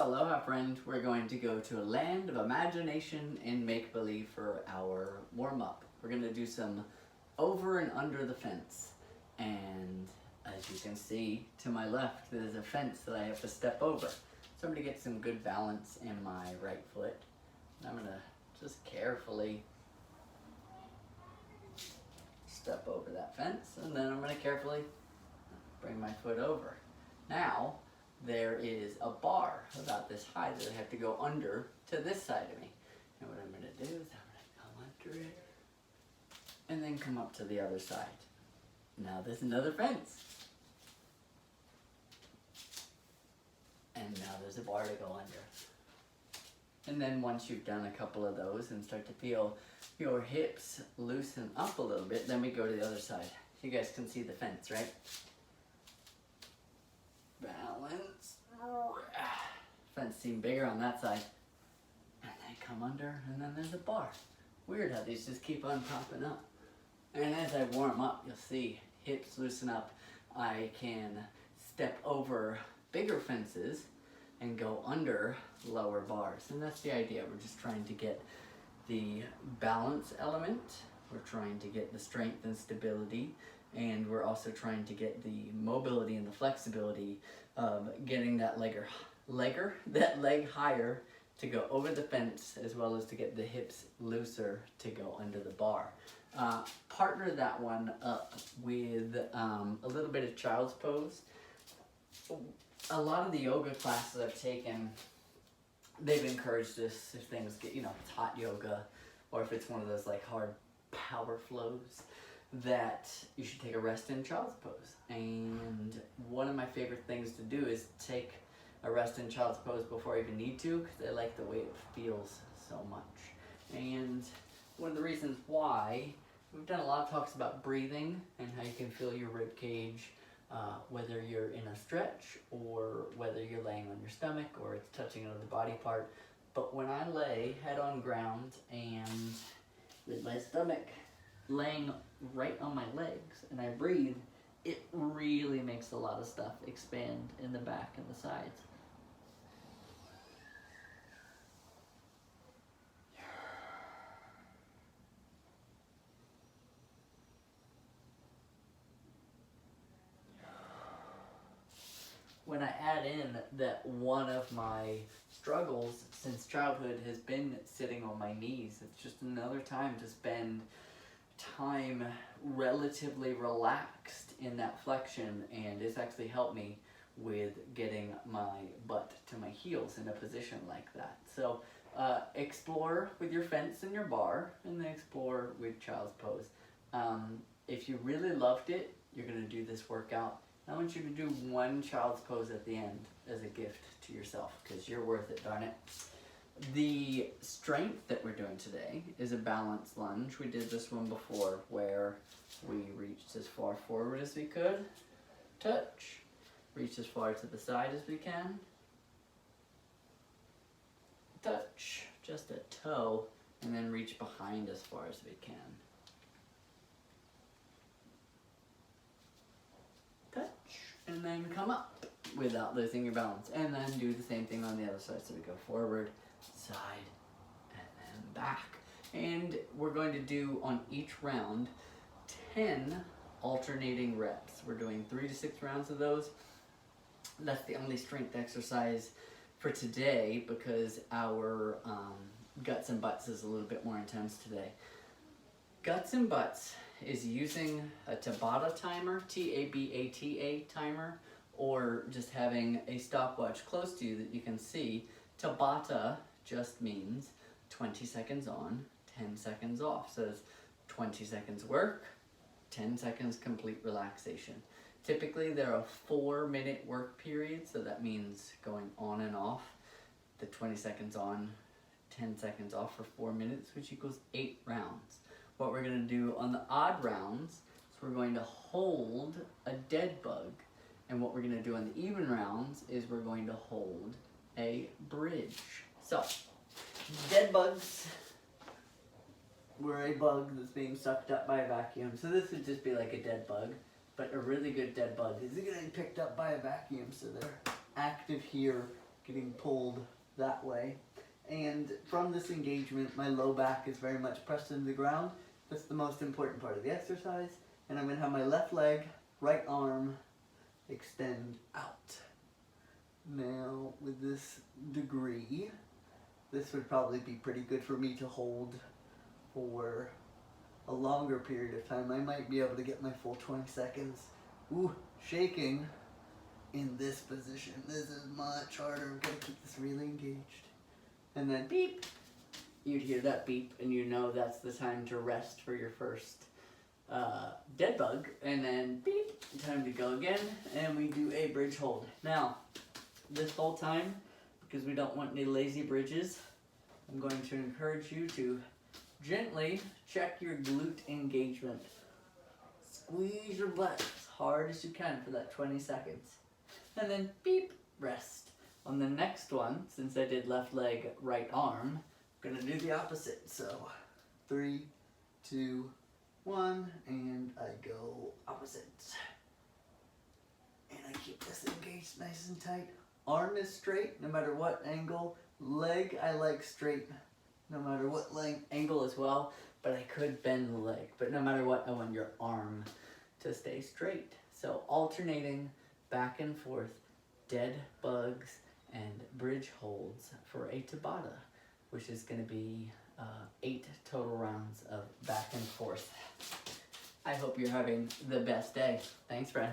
aloha friend, we're going to go to a land of imagination and make-believe for our warm-up. We're going to do some over and under the fence. And as you can see to my left, there's a fence that I have to step over. So I'm going to get some good balance in my right foot. And I'm going to just carefully step over that fence, and then I'm going to carefully bring my foot over. Now, there is a bar about this high that I have to go under to this side of me. And what I'm going to do is I'm going to come under it and then come up to the other side. Now there's another fence. And now there's a bar to go under. And then once you've done a couple of those and start to feel your hips loosen up a little bit, then we go to the other side. You guys can see the fence, right? Balance. Fence seemed bigger on that side. And then come under, and then there's a bar. Weird how these just keep on popping up. And as I warm up, you'll see hips loosen up. I can step over bigger fences and go under lower bars. And that's the idea. We're just trying to get the balance element. We're trying to get the strength and stability. And we're also trying to get the mobility and the flexibility of getting that that leg higher to go over the fence, as well as to get the hips looser to go under the bar. Partner that one up with a little bit of child's pose. A lot of the yoga classes I've taken, they've encouraged this if things get, it's hot yoga, or if it's one of those like hard power flows, that you should take a rest in child's pose. And one of my favorite things to do is take a rest in child's pose before I even need to, because I like the way it feels so much. And one of the reasons why, we've done a lot of talks about breathing and how you can feel your rib cage, whether you're in a stretch or whether you're laying on your stomach or it's touching another body part. But when I lay head on ground and with my stomach laying right on my legs and I breathe, it really makes a lot of stuff expand in the back and the sides. When I add in that one of my struggles since childhood has been sitting on my knees, it's just another time to spend time relatively relaxed in that flexion, and it's actually helped me with getting my butt to my heels in a position like that. So explore with your fence and your bar, and then explore with child's pose. If you really loved it, you're going to do this workout. I want you to do one child's pose at the end as a gift to yourself, because you're worth it, darn it. The strength that we're doing today is a balance lunge. We did this one before where we reached as far forward as we could, touch, reach as far to the side as we can, touch, just a toe, and then reach behind as far as we can. And then come up without losing your balance. And then do the same thing on the other side. So we go forward, side, and then back. And we're going to do on each round 10 alternating reps. We're doing 3 to 6 rounds of those. That's the only strength exercise for today, because our guts and butts is a little bit more intense today. Guts and butts is using a Tabata timer, T-A-B-A-T-A timer, or just having a stopwatch close to you that you can see. Tabata just means 20 seconds on, 10 seconds off. So it's 20 seconds work, 10 seconds complete relaxation. Typically there are 4-minute work periods, so that means going on and off. The 20 seconds on, 10 seconds off for 4 minutes, which equals 8 rounds. What we're going to do on the odd rounds is we're going to hold a dead bug. And what we're going to do on the even rounds is we're going to hold a bridge. So, dead bugs were a bug that's being sucked up by a vacuum. So this would just be like a dead bug. But a really good dead bug is getting picked up by a vacuum. So they're active here getting pulled that way. And from this engagement, my low back is very much pressed into the ground. That's the most important part of the exercise. And I'm going to have my left leg, right arm extend out. Now, with this degree, this would probably be pretty good for me to hold for a longer period of time. I might be able to get my full 20 seconds. Ooh, shaking in this position. This is much harder. I'm going to keep this really engaged. And then beep, you'd hear that beep and you know that's the time to rest for your first dead bug. And then beep, time to go again, and we do a bridge hold. Now, this whole time, because we don't want any lazy bridges, I'm going to encourage you to gently check your glute engagement. Squeeze your butt as hard as you can for that 20 seconds. And then beep, rest. On the next one, since I did left leg, right arm, I'm gonna do the opposite. So 3, 2, 1, and I go opposite. And I keep this engaged nice and tight. Arm is straight no matter what angle. Leg I like straight no matter what angle as well, but I could bend the leg. But no matter what, I want your arm to stay straight. So alternating back and forth, dead bugs and bridge holds for a Tabata, which is going to be 8 total rounds of back and forth. I hope you're having the best day. Thanks, friend.